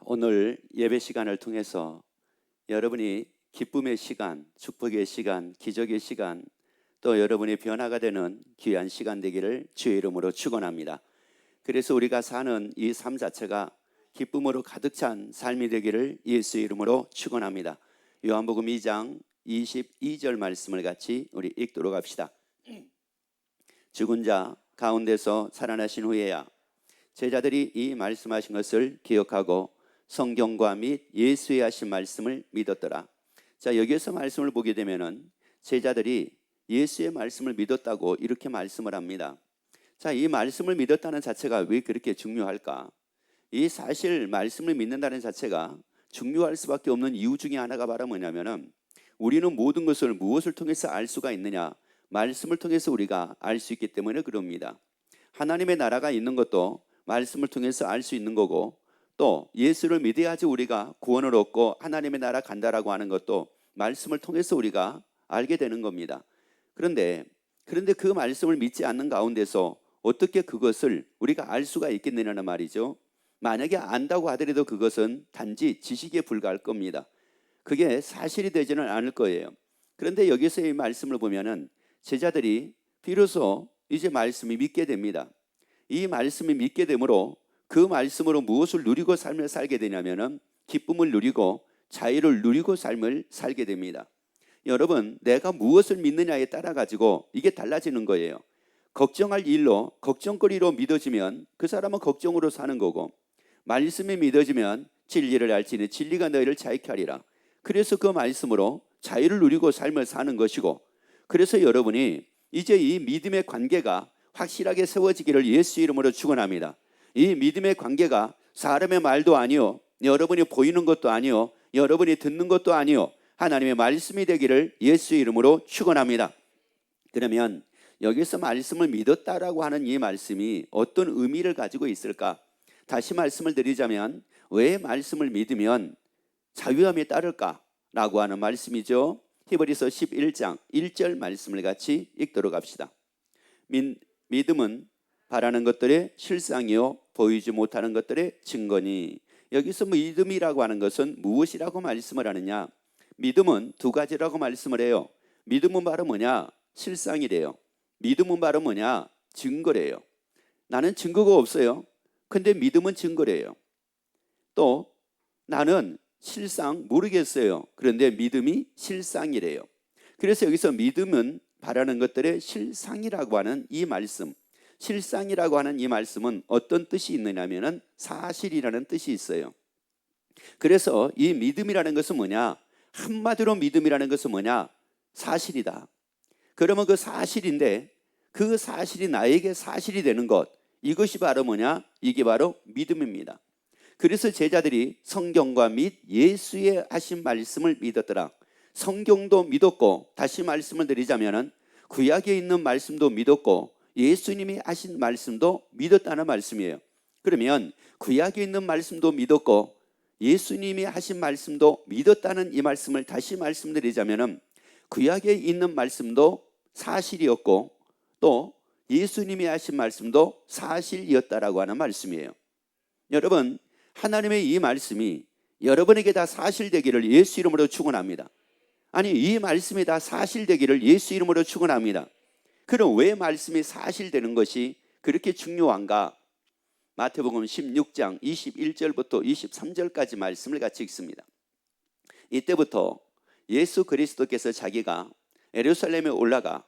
오늘 예배 시간을 통해서 여러분이 기쁨의 시간, 축복의 시간, 기적의 시간, 또 여러분의 변화가 되는 귀한 시간 되기를 주의 이름으로 축원합니다. 그래서 우리가 사는 이 삶 자체가 기쁨으로 가득 찬 삶이 되기를 예수의 이름으로 축원합니다. 요한복음 2장 22절 말씀을 같이 우리 읽도록 합시다. 죽은 자 가운데서 살아나신 후에야 제자들이 이 말씀하신 것을 기억하고 성경과 및 예수의 하신 말씀을 믿었더라. 자, 여기에서 말씀을 보게 되면은 제자들이 예수의 말씀을 믿었다고 이렇게 말씀을 합니다. 자, 이 말씀을 믿었다는 자체가 왜 그렇게 중요할까? 이 사실 말씀을 믿는다는 자체가 중요할 수밖에 없는 이유 중에 하나가 바로 뭐냐면은 우리는 모든 것을 무엇을 통해서 알 수가 있느냐? 말씀을 통해서 우리가 알 수 있기 때문에 그럽니다. 하나님의 나라가 있는 것도 말씀을 통해서 알 수 있는 거고, 또 예수를 믿어야지 우리가 구원을 얻고 하나님의 나라 간다라고 하는 것도 말씀을 통해서 우리가 알게 되는 겁니다. 그런데 그 말씀을 믿지 않는 가운데서 어떻게 그것을 우리가 알 수가 있겠느냐는 말이죠. 만약에 안다고 하더라도 그것은 단지 지식에 불과할 겁니다. 그게 사실이 되지는 않을 거예요. 그런데 여기서 이 말씀을 보면은 제자들이 비로소 이제 말씀이 믿게 됩니다. 이 말씀이 믿게 되므로 그 말씀으로 무엇을 누리고 삶을 살게 되냐면은 기쁨을 누리고 자유를 누리고 삶을 살게 됩니다. 여러분, 내가 무엇을 믿느냐에 따라 가지고 이게 달라지는 거예요. 걱정할 일로 걱정거리로 믿어지면 그 사람은 걱정으로 사는 거고, 말씀이 믿어지면 진리를 알지니 진리가 너희를 자유케 하리라. 그래서 그 말씀으로 자유를 누리고 삶을 사는 것이고, 그래서 여러분이 이제 이 믿음의 관계가 확실하게 세워지기를 예수 이름으로 축원합니다. 이 믿음의 관계가 사람의 말도 아니요, 여러분이 보이는 것도 아니요, 여러분이 듣는 것도 아니요, 하나님의 말씀이 되기를 예수 이름으로 축원합니다. 그러면 여기서 말씀을 믿었다라고 하는 이 말씀이 어떤 의미를 가지고 있을까? 다시 말씀을 드리자면 왜 말씀을 믿으면 자유함이 따를까라고 하는 말씀이죠. 히브리서 11장 1절 말씀을 같이 읽도록 합시다. 믿음은 바라는 것들의 실상이요 보이지 못하는 것들의 증거니. 여기서 믿음이라고 하는 것은 무엇이라고 말씀을 하느냐? 믿음은 두 가지라고 말씀을 해요. 믿음은 바로 뭐냐? 실상이래요. 믿음은 바로 뭐냐? 증거래요. 나는 증거가 없어요. 근데 믿음은 증거래요. 또 나는 실상 모르겠어요. 그런데 믿음이 실상이래요. 그래서 여기서 믿음은 바라는 것들의 실상이라고 하는 이 말씀, 실상이라고 하는 이 말씀은 어떤 뜻이 있느냐면은 사실이라는 뜻이 있어요. 그래서 이 믿음이라는 것은 뭐냐? 한마디로 믿음이라는 것은 뭐냐? 사실이다. 그러면 그 사실인데 그 사실이 나에게 사실이 되는 것, 이것이 바로 뭐냐? 이게 바로 믿음입니다. 그래서 제자들이 성경과 및 예수의 하신 말씀을 믿었더라. 성경도 믿었고, 다시 말씀을 드리자면은 구약에 있는 말씀도 믿었고 예수님이 하신 말씀도 믿었다는 말씀이에요. 그러면 구약에 있는 말씀도 믿었고 예수님이 하신 말씀도 믿었다는 이 말씀을 다시 말씀드리자면은 구약에 있는 말씀도 사실이었고 또 예수님이 하신 말씀도 사실이었다라고 하는 말씀이에요. 여러분, 하나님의 이 말씀이 여러분에게 다 사실되기를 예수 이름으로 축원합니다. 아니, 이 말씀이 다 사실되기를 예수 이름으로 축원합니다. 그럼 왜 말씀이 사실되는 것이 그렇게 중요한가? 마태복음 16장 21절부터 23절까지 말씀을 같이 읽습니다. 이때부터 예수 그리스도께서 자기가 예루살렘에 올라가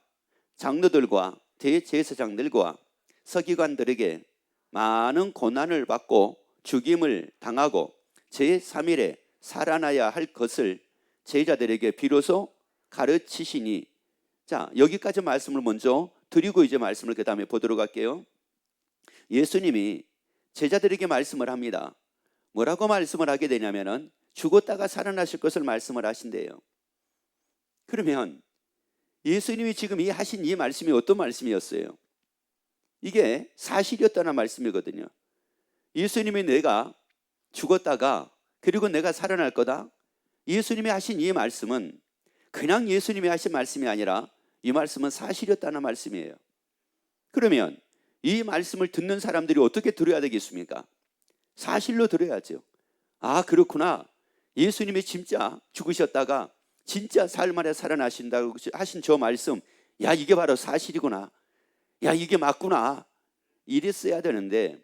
장로들과 대제사장들과 서기관들에게 많은 고난을 받고 죽임을 당하고 제3일에 살아나야 할 것을 제자들에게 비로소 가르치시니. 자, 여기까지 말씀을 먼저 드리고 이제 말씀을 그 다음에 보도록 할게요. 예수님이 제자들에게 말씀을 합니다. 뭐라고 말씀을 하게 되냐면은 죽었다가 살아나실 것을 말씀을 하신대요. 그러면 예수님이 지금 하신 이 말씀이 어떤 말씀이었어요? 이게 사실이었다는 말씀이거든요. 예수님이 내가 죽었다가 그리고 내가 살아날 거다. 예수님이 하신 이 말씀은 그냥 예수님이 하신 말씀이 아니라 이 말씀은 사실이었다는 말씀이에요. 그러면 이 말씀을 듣는 사람들이 어떻게 들어야 되겠습니까? 사실로 들어야죠. 아, 그렇구나. 예수님이 진짜 죽으셨다가 진짜 사흘 만에 살아나신다고 하신 저 말씀, 야, 이게 바로 사실이구나. 야, 이게 맞구나. 이랬어야 되는데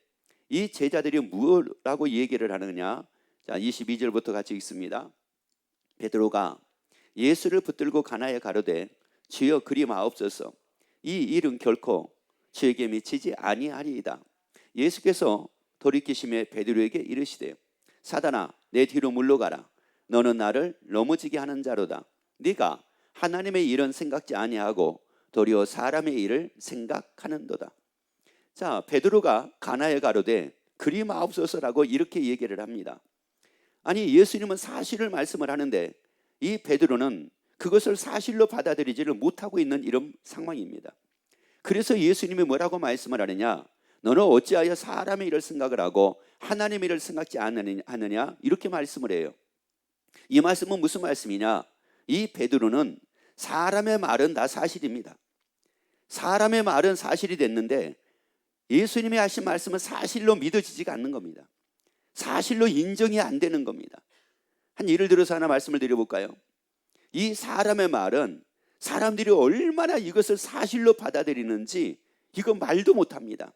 이 제자들이 뭐라고 얘기를 하느냐. 자, 22절부터 같이 읽습니다. 베드로가 예수를 붙들고 가나에 가로되 주여 그리 마옵소서. 이 일은 결코 저에게 미치지 아니하리이다. 예수께서 돌이키심에 베드로에게 이르시되 사단아 내 뒤로 물러가라. 너는 나를 넘어지게 하는 자로다. 네가 하나님의 일은 생각지 아니하고 도리어 사람의 일을 생각하는도다. 자, 베드로가 가나에 가로되 그리 마옵소서라고 이렇게 얘기를 합니다. 아니, 예수님은 사실을 말씀을 하는데 이 베드로는 그것을 사실로 받아들이지를 못하고 있는 이런 상황입니다. 그래서 예수님이 뭐라고 말씀을 하느냐? 너는 어찌하여 사람의 일을 생각을 하고 하나님의 일을 생각지 않느냐? 이렇게 말씀을 해요. 이 말씀은 무슨 말씀이냐? 이 베드로는 사람의 말은 다 사실입니다. 사람의 말은 사실이 됐는데 예수님이 하신 말씀은 사실로 믿어지지가 않는 겁니다. 사실로 인정이 안 되는 겁니다. 한 예를 들어서 하나 말씀을 드려볼까요? 이 사람의 말은 사람들이 얼마나 이것을 사실로 받아들이는지 이거 말도 못합니다.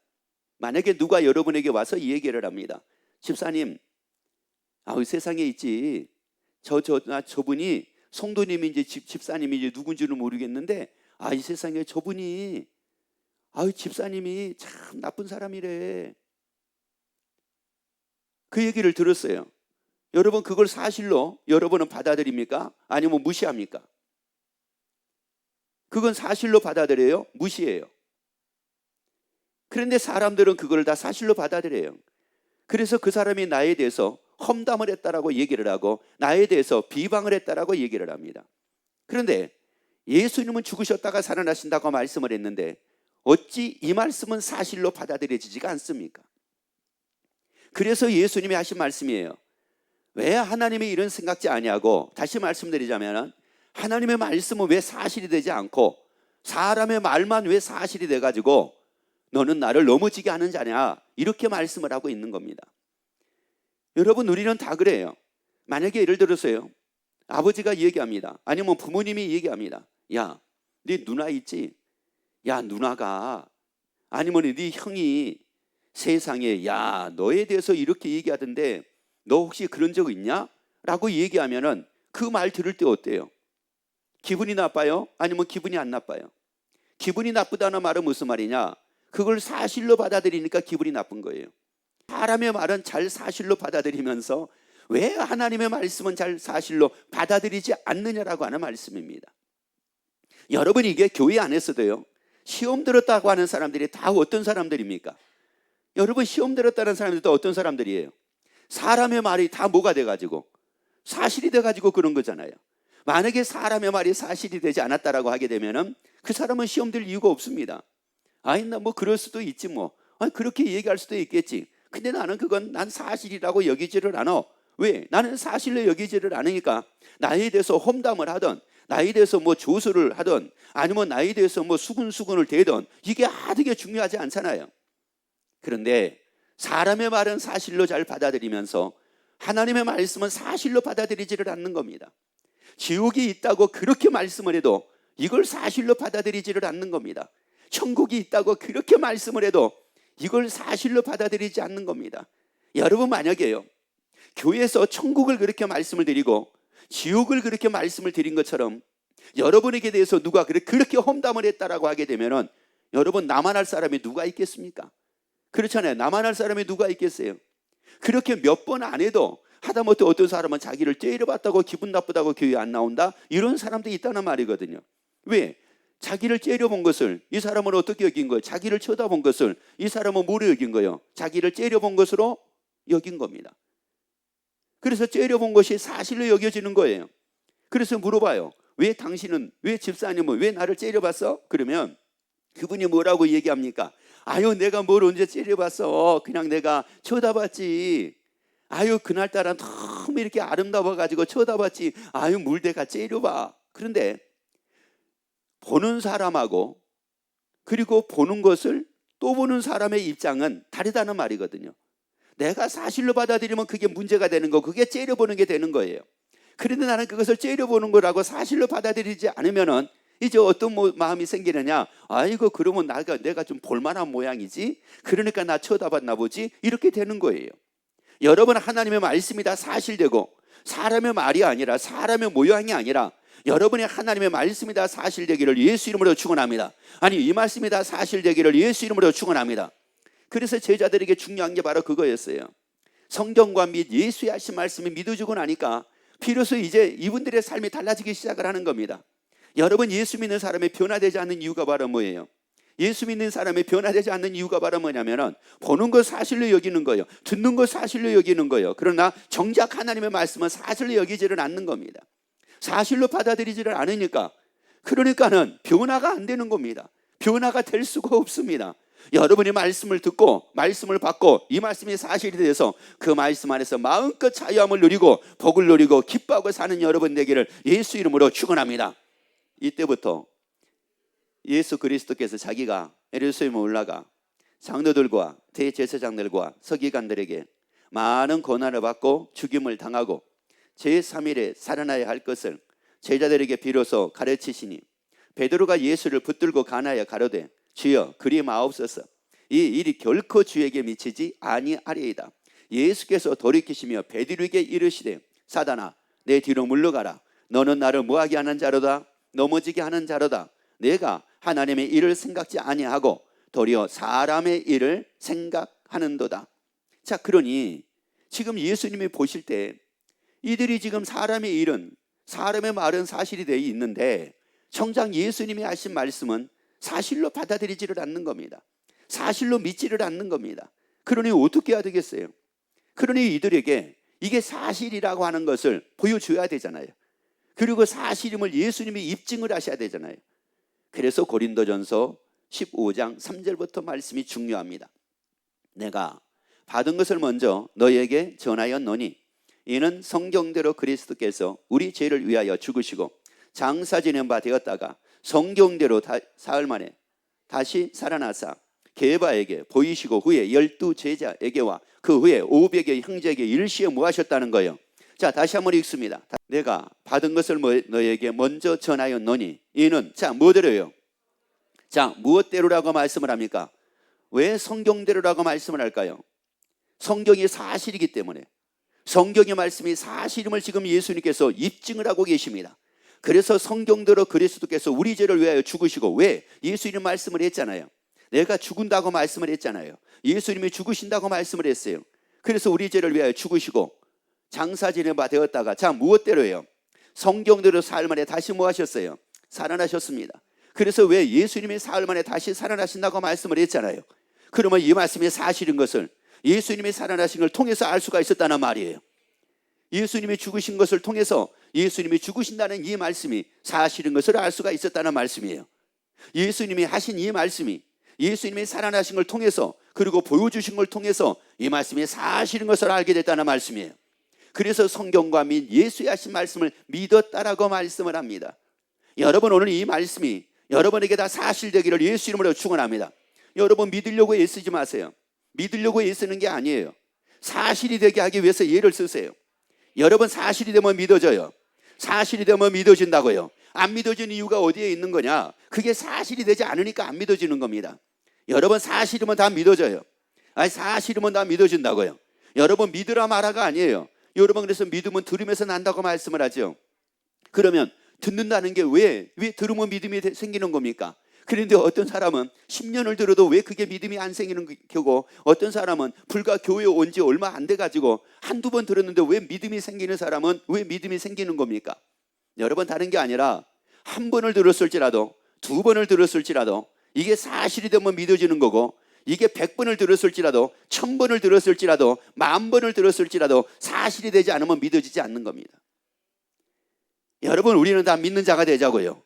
만약에 누가 여러분에게 와서 이 얘기를 합니다. 집사님, 세상에 있지 저분이 성도님인지 집사님인지 누군지는 모르겠는데 이 세상에 저분이 집사님이 참 나쁜 사람이래. 그 얘기를 들었어요. 여러분, 그걸 사실로 여러분은 받아들입니까? 아니면 무시합니까? 그건 사실로 받아들여요? 무시해요? 그런데 사람들은 그걸 다 사실로 받아들여요. 그래서 그 사람이 나에 대해서 험담을 했다라고 얘기를 하고 나에 대해서 비방을 했다라고 얘기를 합니다. 그런데 예수님은 죽으셨다가 살아나신다고 말씀을 했는데 어찌 이 말씀은 사실로 받아들여지지가 않습니까? 그래서 예수님이 하신 말씀이에요. 왜 하나님의 일은 생각지 아니하고, 다시 말씀드리자면 하나님의 말씀은 왜 사실이 되지 않고 사람의 말만 왜 사실이 돼가지고 너는 나를 넘어지게 하는 자냐, 이렇게 말씀을 하고 있는 겁니다. 여러분, 우리는 다 그래요. 만약에 예를 들어서요, 아버지가 얘기합니다. 아니면 부모님이 얘기합니다. 야, 네 누나 있지? 야, 누나가, 아니면 네 형이 세상에 야, 너에 대해서 이렇게 얘기하던데 너 혹시 그런 적 있냐? 라고 얘기하면은 그 말 들을 때 어때요? 기분이 나빠요? 아니면 기분이 안 나빠요? 기분이 나쁘다는 말은 무슨 말이냐? 그걸 사실로 받아들이니까 기분이 나쁜 거예요. 사람의 말은 잘 사실로 받아들이면서 왜 하나님의 말씀은 잘 사실로 받아들이지 않느냐라고 하는 말씀입니다. 여러분, 이게 교회 안에서도요, 시험 들었다고 하는 사람들이 다 어떤 사람들입니까? 여러분, 시험 들었다는 사람들도 어떤 사람들이에요? 사람의 말이 다 뭐가 돼가지고 사실이 돼가지고 그런 거잖아요. 만약에 사람의 말이 사실이 되지 않았다라고 하게 되면은 그 사람은 시험 들 이유가 없습니다. 나 뭐 그럴 수도 있지 뭐. 그렇게 얘기할 수도 있겠지. 근데 나는 그건 난 사실이라고 여기지를 않아. 왜? 나는 사실로 여기지를 않으니까 나에 대해서 험담을 하던, 나에 대해서 뭐 조수를 하던, 아니면 나에 대해서 뭐 수군수군을 대던, 이게 되게 중요하지 않잖아요. 그런데 사람의 말은 사실로 잘 받아들이면서 하나님의 말씀은 사실로 받아들이지를 않는 겁니다. 지옥이 있다고 그렇게 말씀을 해도 이걸 사실로 받아들이지를 않는 겁니다. 천국이 있다고 그렇게 말씀을 해도 이걸 사실로 받아들이지 않는 겁니다. 여러분, 만약에요, 교회에서 천국을 그렇게 말씀을 드리고 지옥을 그렇게 말씀을 드린 것처럼 여러분에게 대해서 누가 그렇게 험담을 했다라고 하게 되면은 여러분, 나만 할 사람이 누가 있겠습니까? 그렇잖아요. 나만 할 사람이 누가 있겠어요? 그렇게 몇 번 안 해도 하다못해 어떤 사람은 자기를 째려봤다고 기분 나쁘다고 교회 안 나온다, 이런 사람도 있다는 말이거든요. 왜? 자기를 째려본 것을 이 사람은 어떻게 여긴 거예요? 자기를 쳐다본 것을 이 사람은 뭐로 여긴 거예요? 자기를 째려본 것으로 여긴 겁니다. 그래서 째려본 것이 사실로 여겨지는 거예요. 그래서 물어봐요. 왜 당신은, 왜 집사님은 왜 나를 째려봤어? 그러면 그분이 뭐라고 얘기합니까? 내가 뭘 언제 째려봤어? 그냥 내가 쳐다봤지. 그날따라 너무 이렇게 아름다워가지고 쳐다봤지. 뭘 내가 째려봐. 그런데 보는 사람하고 그리고 보는 것을 또 보는 사람의 입장은 다르다는 말이거든요. 내가 사실로 받아들이면 그게 문제가 되는 거, 그게 째려보는 게 되는 거예요. 그런데 나는 그것을 째려보는 거라고 사실로 받아들이지 않으면은 이제 어떤 마음이 생기느냐? 아이고, 그러면 내가 좀 볼만한 모양이지? 그러니까 나 쳐다봤나 보지? 이렇게 되는 거예요. 여러분, 하나님의 말씀이 다 사실되고 사람의 말이 아니라, 사람의 모양이 아니라 여러분의 하나님의 말씀이 다 사실되기를 예수 이름으로 축원합니다. 아니, 이 말씀이 다 사실되기를 예수 이름으로 축원합니다. 그래서 제자들에게 중요한 게 바로 그거였어요. 성경과 및 예수의 하신 말씀이 믿어지고 나니까 비로소 이제 이분들의 삶이 달라지기 시작을 하는 겁니다. 여러분, 예수 믿는 사람이 변화되지 않는 이유가 바로 뭐예요? 예수 믿는 사람이 변화되지 않는 이유가 바로 뭐냐면은 보는 것 사실로 여기는 거예요. 듣는 것 사실로 여기는 거예요. 그러나 정작 하나님의 말씀은 사실로 여기지를 않는 겁니다. 사실로 받아들이지를 않으니까, 그러니까는 변화가 안 되는 겁니다. 변화가 될 수가 없습니다. 여러분이 말씀을 듣고 말씀을 받고 이 말씀이 사실이 돼서 그 말씀 안에서 마음껏 자유함을 누리고 복을 누리고 기뻐하고 사는 여러분 되기를 예수 이름으로 축원합니다. 이때부터 예수 그리스도께서 자기가 예루살렘에 올라가 장로들과 대제사장들과 서기관들에게 많은 고난을 받고 죽임을 당하고 제3일에 살아나야 할 것을 제자들에게 비로소 가르치시니, 베드로가 예수를 붙들고 가나여 가로되 주여 그리 마옵소서, 이 일이 결코 주에게 미치지 아니하리이다. 예수께서 돌이키시며 베드로에게 이르시되 사단아, 내 뒤로 물러가라. 너는 나를 뭐하게 하는 자로다? 넘어지게 하는 자로다. 내가 하나님의 일을 생각지 아니하고 도리어 사람의 일을 생각하는도다. 자, 그러니 지금 예수님이 보실 때 이들이 지금 사람의 일은, 사람의 말은 사실이 되어 있는데 정작 예수님이 하신 말씀은 사실로 받아들이지를 않는 겁니다. 사실로 믿지를 않는 겁니다. 그러니 어떻게 해야 되겠어요? 그러니 이들에게 이게 사실이라고 하는 것을 보여줘야 되잖아요. 그리고 사실임을 예수님이 입증을 하셔야 되잖아요. 그래서 고린도전서 15장 3절부터 말씀이 중요합니다. 내가 받은 것을 먼저 너희에게 전하였노니 이는 성경대로 그리스도께서 우리 죄를 위하여 죽으시고 장사 지낸 바 되었다가 성경대로 사흘 만에 다시 살아나사 게바에게 보이시고 후에 12 제자에게와 그 후에 500의 형제에게 일시에 무하셨다는 거예요. 자, 다시 한번 읽습니다. 내가 받은 것을 너에게 먼저 전하였노니 이는, 자, 뭐대로요? 자, 무엇대로라고 말씀을 합니까? 왜 성경대로라고 말씀을 할까요? 성경이 사실이기 때문에, 성경의 말씀이 사실임을 지금 예수님께서 입증을 하고 계십니다. 그래서 성경대로 그리스도께서 우리 죄를 위하여 죽으시고, 왜? 예수님 말씀을 했잖아요. 내가 죽은다고 말씀을 했잖아요. 예수님이 죽으신다고 말씀을 했어요. 그래서 우리 죄를 위하여 죽으시고 장사 지낸 바 되었다가, 자, 무엇대로예요? 성경대로 사흘 만에 다시 뭐 하셨어요? 살아나셨습니다. 그래서 왜 예수님이 사흘 만에 다시 살아나신다고 말씀을 했잖아요. 그러면 이 말씀이 사실인 것을 예수님이 살아나신 걸 통해서 알 수가 있었다는 말이에요. 예수님이 죽으신 것을 통해서 예수님이 죽으신다는 이 말씀이 사실인 것을 알 수가 있었다는 말씀이에요. 예수님이 하신 이 말씀이 예수님이 살아나신 걸 통해서, 그리고 보여주신 걸 통해서 이 말씀이 사실인 것을 알게 됐다는 말씀이에요. 그래서 성경과 및 예수의 하신 말씀을 믿었다라고 말씀을 합니다. 여러분, 오늘 이 말씀이 여러분에게 다 사실되기를 예수 이름으로 축원합니다. 여러분, 믿으려고 애쓰지 마세요. 믿으려고 애쓰는 게 아니에요. 사실이 되게 하기 위해서 예를 쓰세요. 여러분, 사실이 되면 믿어져요. 사실이 되면 믿어진다고요. 안 믿어지는 이유가 어디에 있는 거냐? 그게 사실이 되지 않으니까 안 믿어지는 겁니다. 여러분, 사실이면 다 믿어져요. 아니, 사실이면 다 믿어진다고요. 여러분, 믿으라 마라가 아니에요. 여러분, 그래서 믿음은 들으면서 난다고 말씀을 하죠. 그러면 듣는다는 게 왜 들으면 믿음이 생기는 겁니까? 그런데 어떤 사람은 10년을 들어도 왜 그게 믿음이 안 생기는 거고, 어떤 사람은 불과 교회에 온 지 얼마 안 돼가지고 한두 번 들었는데 왜 믿음이 생기는 사람은 왜 믿음이 생기는 겁니까? 여러분, 다른 게 아니라 한 번을 들었을지라도, 두 번을 들었을지라도 이게 사실이 되면 믿어지는 거고, 이게 100번을 들었을지라도, 1000번을 들었을지라도, 10,000번을 들었을지라도 사실이 되지 않으면 믿어지지 않는 겁니다. 여러분, 우리는 다 믿는 자가 되자고요.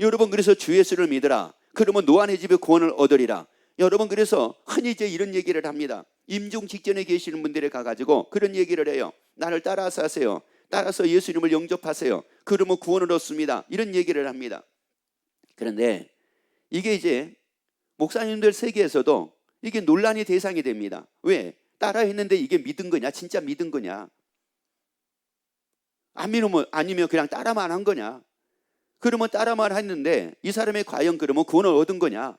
여러분, 그래서 주 예수를 믿으라. 그러면 노아의 집에 구원을 얻으리라. 여러분, 그래서 흔히 이제 이런 얘기를 합니다. 임종 직전에 계시는 분들에 가가지고 그런 얘기를 해요. 나를 따라서 하세요. 따라서 예수님을 영접하세요. 그러면 구원을 얻습니다. 이런 얘기를 합니다. 그런데 이게 이제 목사님들 세계에서도 이게 논란의 대상이 됩니다. 왜? 따라했는데 이게 믿은 거냐? 진짜 믿은 거냐? 안 믿으면 아니면 그냥 따라만 한 거냐? 그러면 따라만 했는데 이 사람이 과연 그러면 구원을 얻은 거냐?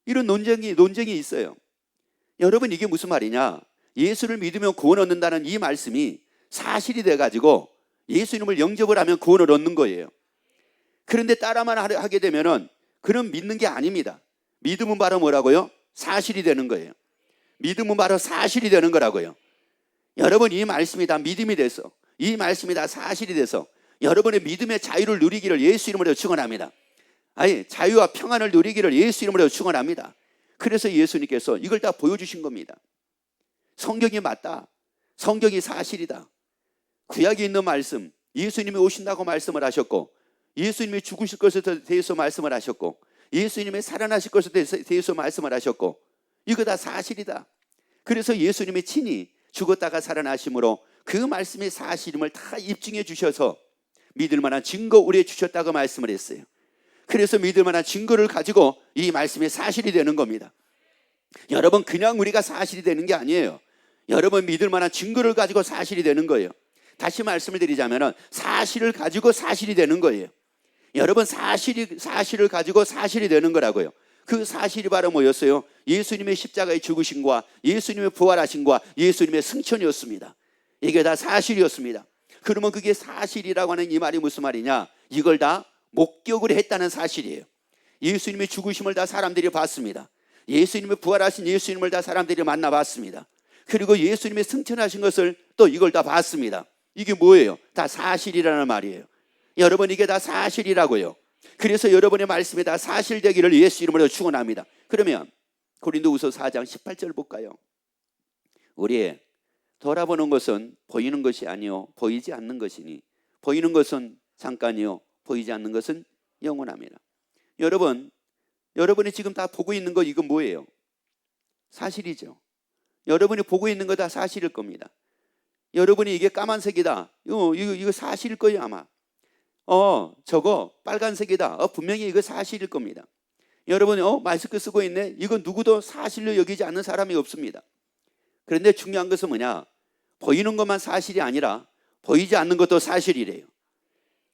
이런 논쟁이 있어요. 여러분, 이게 무슨 말이냐? 예수를 믿으면 구원 얻는다는 이 말씀이 사실이 돼가지고 예수님을 영접을 하면 구원을 얻는 거예요. 그런데 따라만 하게 되면은 그럼 믿는 게 아닙니다. 믿음은 바로 뭐라고요? 사실이 되는 거예요. 믿음은 바로 사실이 되는 거라고요. 여러분, 이 말씀이 다 믿음이 돼서, 이 말씀이 다 사실이 돼서 여러분의 믿음의 자유를 누리기를 예수 이름으로 축원합니다. 아니, 자유와 평안을 누리기를 예수 이름으로 축원합니다. 그래서 예수님께서 이걸 다 보여주신 겁니다. 성경이 맞다. 성경이 사실이다. 구약에 있는 말씀, 예수님이 오신다고 말씀을 하셨고, 예수님이 죽으실 것에 대해서 말씀을 하셨고, 예수님이 살아나실 것에 대해서 말씀을 하셨고, 이거 다 사실이다. 그래서 예수님이 친히 죽었다가 살아나심으로 그 말씀이 사실임을 다 입증해 주셔서 믿을 만한 증거 우리에 주셨다고 말씀을 했어요. 그래서 믿을 만한 증거를 가지고 이 말씀이 사실이 되는 겁니다. 여러분, 그냥 우리가 사실이 되는 게 아니에요. 여러분, 믿을 만한 증거를 가지고 사실이 되는 거예요. 다시 말씀을 드리자면 사실을 가지고 사실이 되는 거예요. 여러분, 사실을 가지고 사실이 되는 거라고요. 그 사실이 바로 뭐였어요? 예수님의 십자가의 죽으심과 예수님의 부활하심과 예수님의 승천이었습니다. 이게 다 사실이었습니다. 그러면 그게 사실이라고 하는 이 말이 무슨 말이냐? 이걸 다 목격을 했다는 사실이에요. 예수님의 죽으심을 다 사람들이 봤습니다. 예수님의 부활하신 예수님을 다 사람들이 만나봤습니다. 그리고 예수님의 승천하신 것을 또 이걸 다 봤습니다. 이게 뭐예요? 다 사실이라는 말이에요. 여러분, 이게 다 사실이라고요. 그래서 여러분의 말씀이 다 사실되기를 예수 이름으로 축원합니다. 그러면 고린도후서 4장 18절 볼까요? 우리의 돌아보는 것은 보이는 것이 아니요 보이지 않는 것이니 보이는 것은 잠깐이요 보이지 않는 것은 영원합니다. 여러분이 지금 다 보고 있는 거 이건 뭐예요? 사실이죠. 여러분이 보고 있는 거 다 사실일 겁니다. 여러분이 이게 까만색이다. 이거 사실일 거예요 아마. 저거 빨간색이다. 분명히 이거 사실일 겁니다. 여러분이 마스크 쓰고 있네. 이거 누구도 사실로 여기지 않는 사람이 없습니다. 그런데 중요한 것은 뭐냐? 보이는 것만 사실이 아니라 보이지 않는 것도 사실이래요.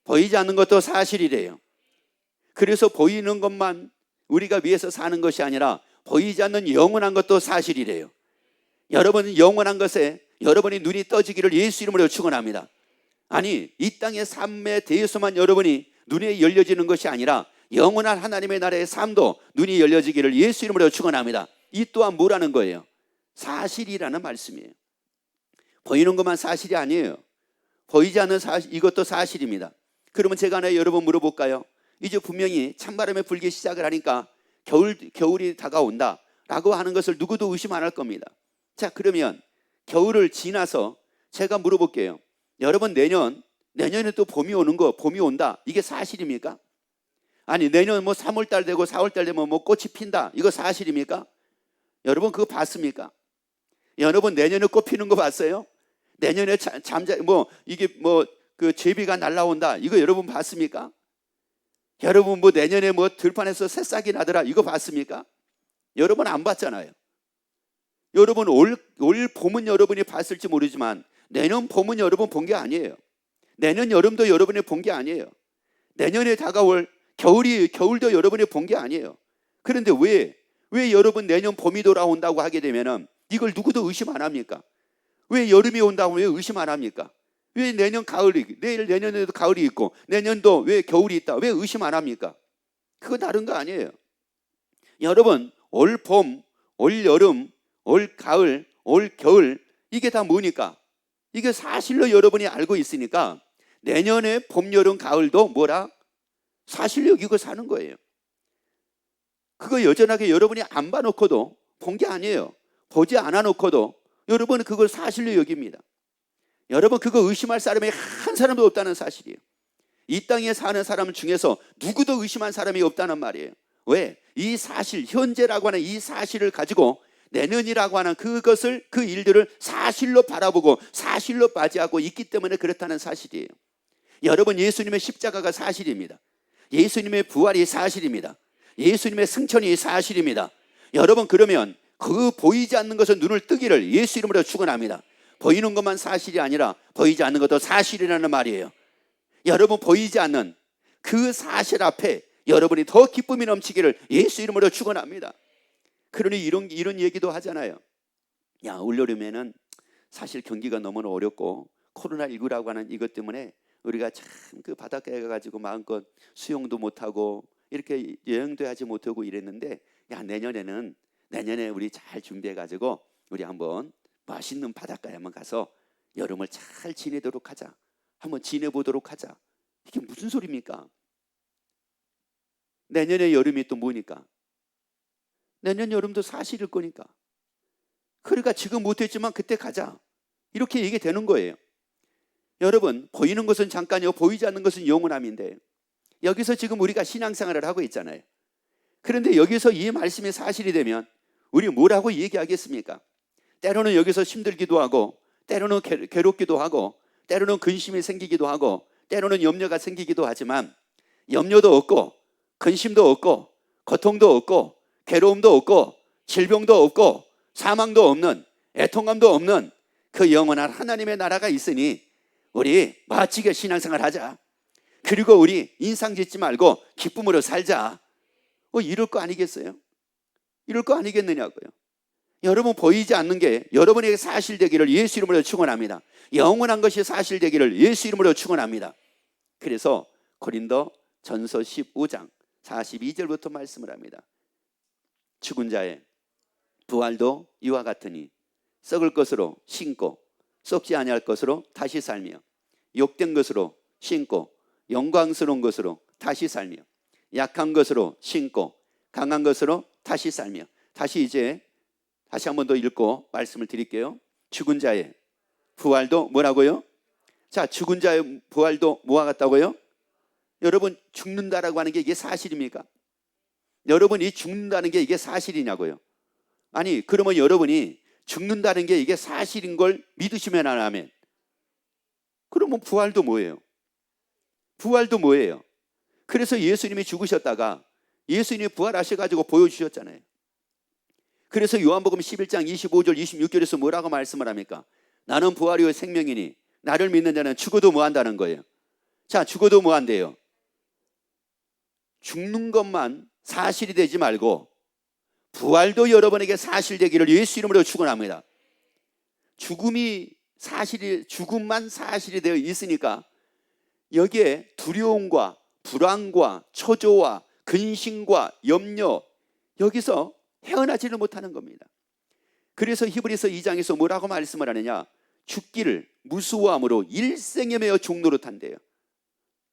보이지 않는 것도 사실이래요. 그래서 보이는 것만 우리가 위해서 사는 것이 아니라 보이지 않는 영원한 것도 사실이래요. 여러분, 영원한 것에 여러분이 눈이 떠지기를 예수 이름으로 축원합니다. 아니, 이 땅의 삶에 대해서만 여러분이 눈이 열려지는 것이 아니라 영원한 하나님의 나라의 삶도 눈이 열려지기를 예수 이름으로 축원합니다. 이 또한 뭐라는 거예요? 사실이라는 말씀이에요. 보이는 것만 사실이 아니에요. 보이지 않는 사실, 이것도 사실입니다. 그러면 제가 하나 여러분 물어볼까요? 이제 분명히 찬바람에 불기 시작을 하니까 겨울이 다가온다 라고 하는 것을 누구도 의심 안 할 겁니다. 자, 그러면 겨울을 지나서 제가 물어볼게요. 여러분, 내년에 또 봄이 온다. 이게 사실입니까? 아니, 내년 3월달 되고 4월달 되면 꽃이 핀다. 이거 사실입니까? 여러분, 그거 봤습니까? 여러분, 내년에 꽃 피는 거 봤어요? 내년에 그 제비가 날라온다. 이거 여러분 봤습니까? 여러분, 내년에 들판에서 새싹이 나더라. 이거 봤습니까? 여러분 안 봤잖아요. 여러분, 올 봄은 여러분이 봤을지 모르지만 내년 봄은 여러분 본 게 아니에요. 내년 여름도 여러분이 본 게 아니에요. 내년에 다가올 겨울도 여러분이 본 게 아니에요. 그런데 왜 여러분 내년 봄이 돌아온다고 하게 되면은 이걸 누구도 의심 안 합니까? 왜 여름이 온다고 왜 의심 안 합니까? 왜 내년에도 가을이 있고 내년도 왜 겨울이 있다? 왜 의심 안 합니까? 그거 다른 거 아니에요. 여러분, 올 봄, 올 여름, 올 가을, 올 겨울 이게 다 뭐니까? 이게 사실로 여러분이 알고 있으니까 내년에 봄, 여름, 가을도 사실로 여기고 사는 거예요. 그거 여전하게 여러분이 안 봐놓고도 본 게 아니에요. 보지 않아 놓고도 여러분은 그걸 사실로 여깁니다. 여러분, 그거 의심할 사람이 한 사람도 없다는 사실이에요. 이 땅에 사는 사람 중에서 누구도 의심한 사람이 없다는 말이에요. 왜? 이 사실, 현재라고 하는 이 사실을 가지고 내년이라고 하는 그 일들을 사실로 바라보고 사실로 맞이하고 있기 때문에 그렇다는 사실이에요. 여러분, 예수님의 십자가가 사실입니다. 예수님의 부활이 사실입니다. 예수님의 승천이 사실입니다. 여러분, 그러면 그 보이지 않는 것은 눈을 뜨기를 예수 이름으로 축원합니다. 보이는 것만 사실이 아니라 보이지 않는 것도 사실이라는 말이에요. 여러분, 보이지 않는 그 사실 앞에 여러분이 더 기쁨이 넘치기를 예수 이름으로 축원합니다. 그러니 이런 얘기도 하잖아요. 야, 올여름에는 사실 경기가 너무나 어렵고 코로나19라고 하는 이것 때문에 우리가 참 그 바닷가에 가가지고 마음껏 수영도 못하고 이렇게 여행도 하지 못하고 이랬는데, 야, 내년에 우리 잘 준비해가지고 우리 한번 맛있는 바닷가에 한번 가서 여름을 잘 지내도록 하자. 한번 지내보도록 하자. 이게 무슨 소리입니까? 내년에 여름이 또 뭐니까? 내년 여름도 사실일 거니까. 그러니까 지금 못했지만 그때 가자. 이렇게 얘기 되는 거예요. 여러분, 보이는 것은 잠깐이요 보이지 않는 것은 영원함인데, 여기서 지금 우리가 신앙생활을 하고 있잖아요. 그런데 여기서 이 말씀이 사실이 되면 우리 뭐라고 얘기하겠습니까? 때로는 여기서 힘들기도 하고, 때로는 괴롭기도 하고, 때로는 근심이 생기기도 하고, 때로는 염려가 생기기도 하지만, 염려도 없고 근심도 없고 고통도 없고 괴로움도 없고 질병도 없고 사망도 없는, 애통감도 없는 그 영원한 하나님의 나라가 있으니 우리 멋지게 신앙생활 하자. 그리고 우리 인상 짓지 말고 기쁨으로 살자. 이럴 거 아니겠어요? 이럴 거 아니겠느냐고요. 여러분, 보이지 않는 게 여러분에게 사실되기를 예수 이름으로 축원합니다. 영원한 것이 사실되기를 예수 이름으로 축원합니다. 그래서 고린도 전서 15장 42절부터 말씀을 합니다. 죽은 자의 부활도 이와 같으니 썩을 것으로 신고 썩지 아니할 것으로 다시 살며, 욕된 것으로 신고 영광스러운 것으로 다시 살며, 약한 것으로 신고 강한 것으로 다시 살며. 다시 한번 더 읽고 말씀을 드릴게요. 죽은 자의 부활도 뭐라고요? 자, 죽은 자의 부활도 뭐와 같다고요? 여러분, 죽는다라고 하는 게 이게 사실입니까? 여러분이 죽는다는 게 이게 사실이냐고요? 아니, 그러면 여러분이 죽는다는 게 이게 사실인 걸 믿으시면 안 하면, 그러면 부활도 뭐예요? 부활도 뭐예요? 그래서 예수님이 죽으셨다가 예수님이 부활하셔가지고 보여주셨잖아요. 그래서 요한복음 11장 25절 26절에서 뭐라고 말씀을 합니까? 나는 부활이요 생명이니 나를 믿는 자는 죽어도 뭐 한다는 거예요. 자, 죽어도 뭐 한대요? 죽는 것만 사실이 되지 말고 부활도 여러분에게 사실되기를 예수 이름으로 축원합니다. 죽음만 사실이 되어 있으니까 여기에 두려움과 불안과 초조와 근심과 염려, 여기서 헤어나지를 못하는 겁니다. 그래서 히브리서 2장에서 뭐라고 말씀을 하느냐? 죽기를 무수함으로 일생에 매어 종로로 탄대요.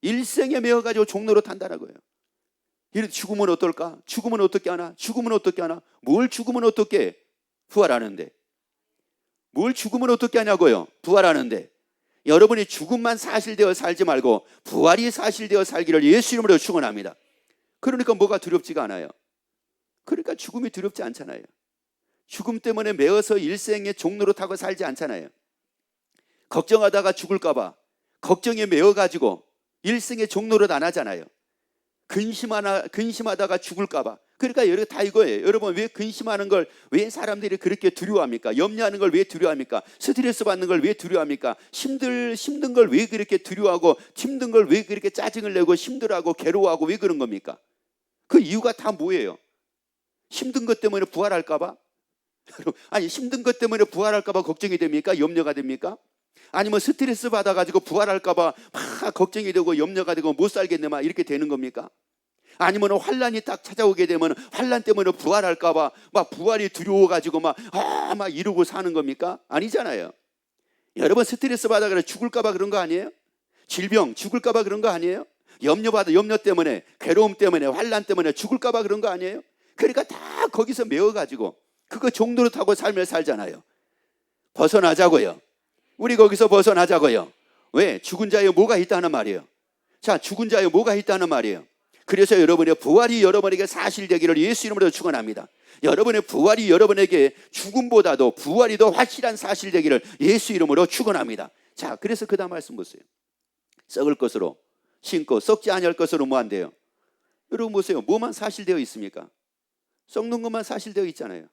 일생에 매어 가지고 종로로 탄다라고요. 이런 죽으면 어떨까? 죽으면 어떻게 하나? 죽으면 어떻게 하나? 뭘 죽으면 어떻게 부활하는데? 뭘 죽으면 어떻게 하냐고요? 부활하는데. 여러분이 죽음만 사실되어 살지 말고 부활이 사실되어 살기를 예수 이름으로 축원합니다. 그러니까 뭐가 두렵지가 않아요. 그러니까 죽음이 두렵지 않잖아요. 죽음 때문에 매어서 일생의 종로로 타고 살지 않잖아요. 걱정하다가 죽을까 봐 걱정에 매어가지고 일생의 종로로 안 하잖아요. 근심하다가 죽을까 봐. 그러니까 여러분 다 이거예요. 여러분, 왜 근심하는 걸 왜 사람들이 그렇게 두려워합니까? 염려하는 걸 왜 두려워합니까? 스트레스 받는 걸 왜 두려워합니까? 힘든 걸 왜 그렇게 두려워하고, 힘든 걸 왜 그렇게 짜증을 내고 힘들어하고 괴로워하고 왜 그런 겁니까? 그 이유가 다 뭐예요? 힘든 것 때문에 부활할까 봐? 아니, 힘든 것 때문에 부활할까 봐 걱정이 됩니까? 염려가 됩니까? 아니면 스트레스 받아가지고 부활할까 봐 막 걱정이 되고 염려가 되고 못 살겠네 막 이렇게 되는 겁니까? 아니면 환란이 딱 찾아오게 되면 환란 때문에 부활할까 봐 막 부활이 두려워가지고 막 이러고 사는 겁니까? 아니잖아요. 여러분, 스트레스 받아서 죽을까 봐 그런 거 아니에요? 질병 죽을까 봐 그런 거 아니에요? 염려 때문에, 괴로움 때문에, 환란 때문에 죽을까 봐 그런 거 아니에요? 그러니까 다 거기서 메워가지고 그거 종로로 타고 삶을 살잖아요. 벗어나자고요. 우리 거기서 벗어나자고요. 왜? 죽은 자에 뭐가 있다는 말이에요. 자, 죽은 자에 뭐가 있다는 말이에요. 그래서 여러분의 부활이 여러분에게 사실되기를 예수 이름으로 축원합니다. 여러분의 부활이 여러분에게 죽음보다도 부활이 더 확실한 사실되기를 예수 이름으로 축원합니다. 자, 그래서 그 다음 말씀 보세요. 썩을 것으로 신고 썩지 아니할 것으로 뭐 한대요? 여러분 보세요. 뭐만 사실되어 있습니까? 썩는 것만 사실되어 있잖아요.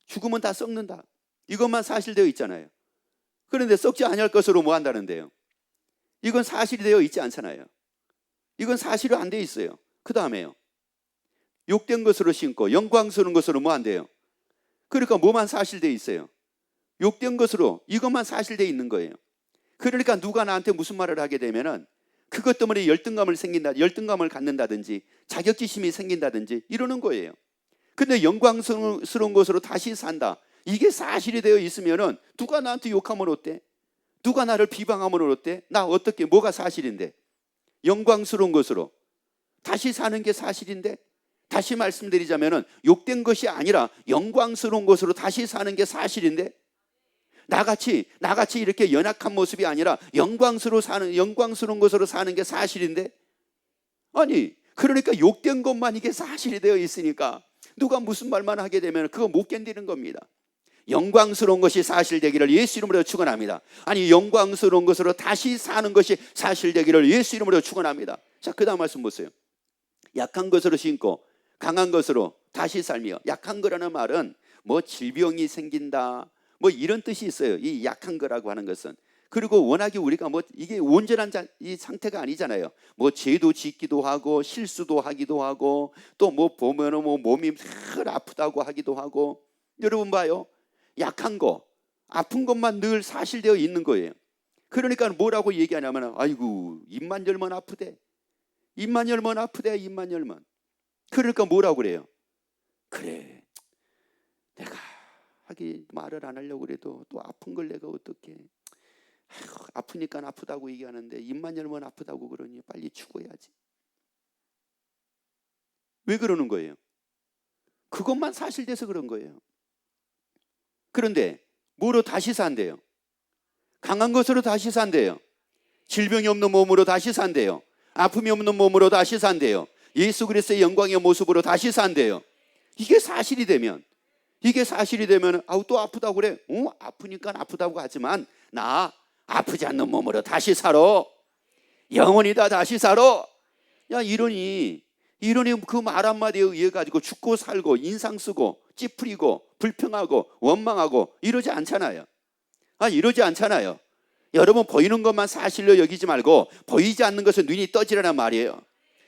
죽으면 다 썩는다. 이것만 사실되어 있잖아요. 그런데 썩지 아니할 것으로 뭐 한다는데요? 이건 사실이 되어 있지 않잖아요. 이건 사실로 안 돼 있어요. 그 다음에요, 욕된 것으로 신고 영광스러운 것으로 뭐 안 돼요? 그러니까 뭐만 사실되어 있어요? 욕된 것으로, 이것만 사실되어 있는 거예요. 그러니까 누가 나한테 무슨 말을 하게 되면은 그것 때문에 열등감을 갖는다든지 자격지심이 생긴다든지 이러는 거예요. 근데 영광스러운 것으로 다시 산다, 이게 사실이 되어 있으면은 누가 나한테 욕하면 어때? 누가 나를 비방하면 어때? 나 어떻게, 뭐가 사실인데? 영광스러운 것으로 다시 사는 게 사실인데, 다시 말씀드리자면은 욕된 것이 아니라 영광스러운 것으로 다시 사는 게 사실인데, 나같이 이렇게 연약한 모습이 아니라 영광스러운 것으로 사는 게 사실인데, 아니 그러니까 욕된 것만 이게 사실이 되어 있으니까 누가 무슨 말만 하게 되면 그거 못 견디는 겁니다. 영광스러운 것이 사실되기를 예수 이름으로 축원합니다. 아니 영광스러운 것으로 다시 사는 것이 사실되기를 예수 이름으로 축원합니다. 자, 그 다음 말씀 보세요. 약한 것으로 신고 강한 것으로 다시 살며. 약한 거라는 말은 뭐 질병이 생긴다 뭐 이런 뜻이 있어요. 이 약한 거라고 하는 것은. 그리고 워낙에 우리가 뭐 이게 온전한 이 상태가 아니잖아요. 뭐 죄도 짓기도 하고 실수도 하기도 하고 또 뭐 보면은 뭐 몸이 늘 아프다고 하기도 하고. 여러분 봐요, 약한 거, 아픈 것만 늘 사실되어 있는 거예요. 그러니까 뭐라고 얘기하냐면, 아이고 입만 열면 아프대, 입만 열면 아프대, 입만 열면. 그러니까 뭐라고 그래요? 그래, 내가 말을 안 하려고 그래도 또 아픈 걸 내가 어떻게, 아프니까 아프다고 얘기하는데 입만 열면 아프다고 그러니 빨리 죽어야지. 왜 그러는 거예요? 그것만 사실돼서 그런 거예요. 그런데 뭐로 다시 산대요? 강한 것으로 다시 산대요. 질병이 없는 몸으로 다시 산대요. 아픔이 없는 몸으로 다시 산대요. 예수 그리스도의 영광의 모습으로 다시 산대요. 이게 사실이 되면 아우 또 아프다고 그래. 아프니까 아프다고 하지만 나 아프지 않는 몸으로 다시 살아. 영원히 다 다시 살아. 야, 이러니 그 말 한마디에 의해 가지고 죽고 살고 인상 쓰고 찌푸리고 불평하고 원망하고 이러지 않잖아요. 이러지 않잖아요. 여러분, 보이는 것만 사실로 여기지 말고 보이지 않는 것은 눈이 떠지라는 말이에요.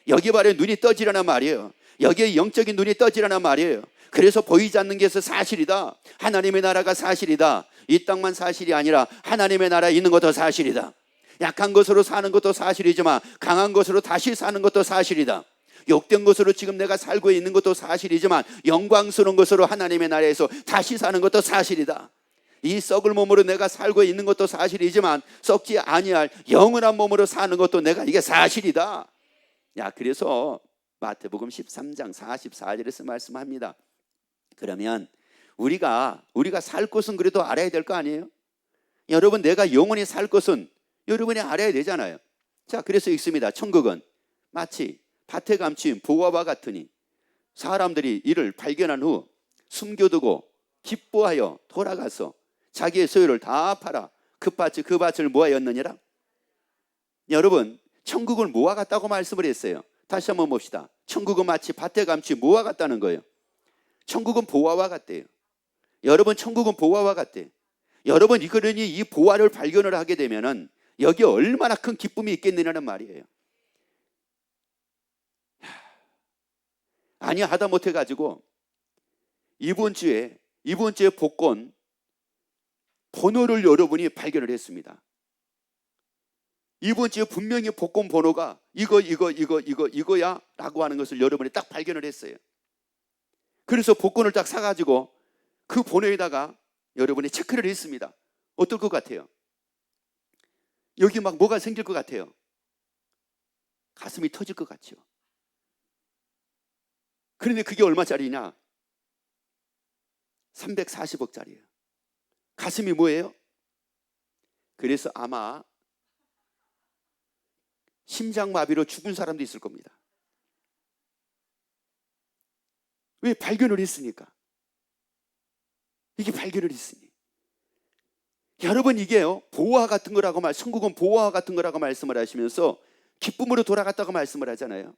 여기 바로 눈이 떠지라는 말이에요. 여기에 영적인 눈이 떠지라는 말이에요. 그래서 보이지 않는 것은 사실이다. 하나님의 나라가 사실이다. 이 땅만 사실이 아니라 하나님의 나라에 있는 것도 사실이다. 약한 것으로 사는 것도 사실이지만 강한 것으로 다시 사는 것도 사실이다. 욕된 것으로 지금 내가 살고 있는 것도 사실이지만 영광스러운 것으로 하나님의 나라에서 다시 사는 것도 사실이다. 이 썩을 몸으로 내가 살고 있는 것도 사실이지만 썩지 아니할 영원한 몸으로 사는 것도 내가 이게 사실이다. 야, 그래서 마태복음 13장 44절에서 말씀합니다. 그러면 우리가 살 것은 그래도 알아야 될 거 아니에요? 여러분, 내가 영원히 살 것은 여러분이 알아야 되잖아요. 자, 그래서 읽습니다. 천국은 마치 밭에 감춘 보화와 같으니 사람들이 이를 발견한 후 숨겨두고 기뻐하여 돌아가서 자기의 소유를 다 팔아 그 밭을 모아였느니라. 여러분, 천국은 뭐와 같다고 말씀을 했어요? 다시 한번 봅시다. 천국은 마치 밭에 감춘 뭐와 같다는 거예요? 천국은 보화와 같대요. 여러분, 천국은 보화와 같대요. 여러분, 그러니 이 보화를 발견을 하게 되면은 여기 얼마나 큰 기쁨이 있겠느냐는 말이에요. 아니, 하다못해 가지고 이번 주에 복권 번호를 여러분이 발견을 했습니다. 이번 주에 분명히 복권 번호가 이거야 라고 하는 것을 여러분이 딱 발견을 했어요. 그래서 복권을 딱 사가지고 그 번호에다가 여러분이 체크를 했습니다. 어떨 것 같아요? 여기 막 뭐가 생길 것 같아요? 가슴이 터질 것 같죠. 그런데 그게 얼마짜리냐? 340억짜리예요. 가슴이 뭐예요? 그래서 아마 심장마비로 죽은 사람도 있을 겁니다. 왜? 발견을 했으니까. 이게 발견을 했으니. 여러분, 이게요, 보화 같은 거라고 천국은 보화 같은 거라고 말씀을 하시면서 기쁨으로 돌아갔다고 말씀을 하잖아요.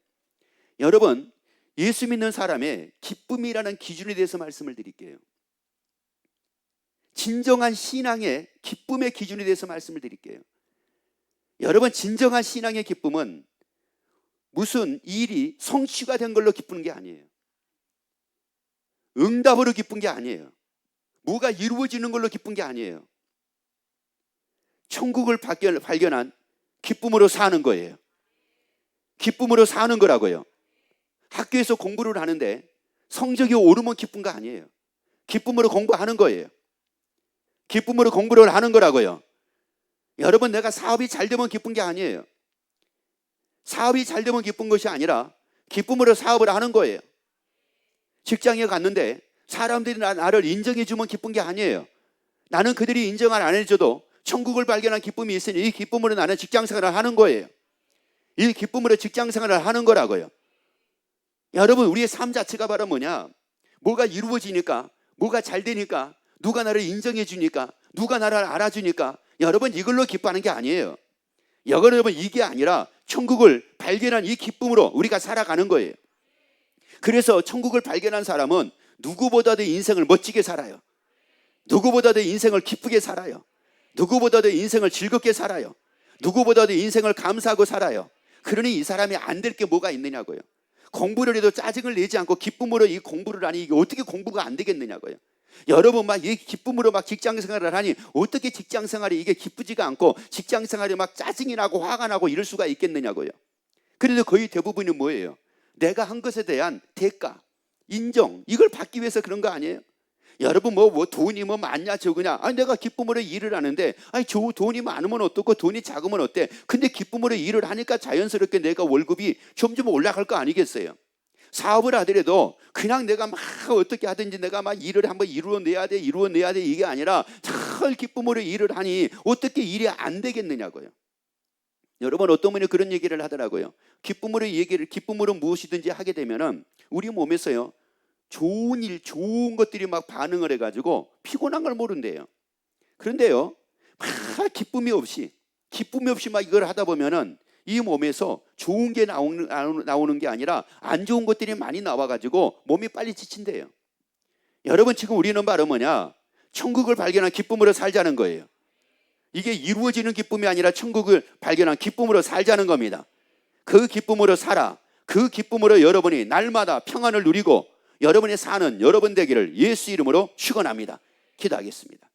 여러분, 예수 믿는 사람의 기쁨이라는 기준에 대해서 말씀을 드릴게요. 진정한 신앙의 기쁨의 기준에 대해서 말씀을 드릴게요. 여러분, 진정한 신앙의 기쁨은 무슨 일이 성취가 된 걸로 기쁘는 게 아니에요. 응답으로 기쁜 게 아니에요. 뭐가 이루어지는 걸로 기쁜 게 아니에요. 천국을 발견한 기쁨으로 사는 거예요. 기쁨으로 사는 거라고요. 학교에서 공부를 하는데 성적이 오르면 기쁜 거 아니에요. 기쁨으로 공부하는 거예요. 기쁨으로 공부를 하는 거라고요. 여러분, 내가 사업이 잘 되면 기쁜 게 아니에요. 사업이 잘 되면 기쁜 것이 아니라 기쁨으로 사업을 하는 거예요. 직장에 갔는데 사람들이 나를 인정해 주면 기쁜 게 아니에요. 나는 그들이 인정을 안 해줘도 천국을 발견한 기쁨이 있으니 이 기쁨으로 나는 직장생활을 하는 거예요. 이 기쁨으로 직장생활을 하는 거라고요. 여러분, 우리의 삶 자체가 바로 뭐냐? 뭐가 이루어지니까, 뭐가 잘 되니까, 누가 나를 인정해 주니까, 누가 나를 알아주니까, 여러분, 이걸로 기뻐하는 게 아니에요. 여러분, 이게 아니라 천국을 발견한 이 기쁨으로 우리가 살아가는 거예요. 그래서 천국을 발견한 사람은 누구보다도 인생을 멋지게 살아요. 누구보다도 인생을 기쁘게 살아요. 누구보다도 인생을 즐겁게 살아요. 누구보다도 인생을 감사하고 살아요. 그러니 이 사람이 안 될 게 뭐가 있느냐고요. 공부를 해도 짜증을 내지 않고 기쁨으로 이 공부를 하니 이게 어떻게 공부가 안 되겠느냐고요. 여러분, 막 이 기쁨으로 막 직장 생활을 하니 어떻게 직장 생활이 이게 기쁘지가 않고 직장 생활이 막 짜증이 나고 화가 나고 이럴 수가 있겠느냐고요. 그래도 거의 대부분이 뭐예요? 내가 한 것에 대한 대가, 인정, 이걸 받기 위해서 그런 거 아니에요? 여러분, 뭐 돈이 뭐 많냐 적으냐? 아니, 내가 기쁨으로 일을 하는데, 아니, 돈이 많으면 어떻고 돈이 작으면 어때? 근데 기쁨으로 일을 하니까 자연스럽게 내가 월급이 점점 올라갈 거 아니겠어요? 사업을 하더라도 그냥 내가 막 어떻게 하든지 내가 막 일을 한번 이루어내야 돼 이게 아니라 늘 기쁨으로 일을 하니 어떻게 일이 안 되겠느냐고요. 여러분, 어떤 분이 그런 얘기를 하더라고요. 기쁨으로 무엇이든지 하게 되면은 우리 몸에서요, 좋은 것들이 막 반응을 해가지고 피곤한 걸 모른대요. 그런데요, 막 기쁨이 없이 막 이걸 하다 보면은 이 몸에서 좋은 게 나오는 게 아니라 안 좋은 것들이 많이 나와가지고 몸이 빨리 지친대요. 여러분, 지금 우리는 바로 뭐냐? 천국을 발견한 기쁨으로 살자는 거예요. 이게 이루어지는 기쁨이 아니라 천국을 발견한 기쁨으로 살자는 겁니다. 그 기쁨으로 살아. 그 기쁨으로 여러분이 날마다 평안을 누리고 여러분이 사는 여러분 되기를 예수 이름으로 축원합니다. 기도하겠습니다.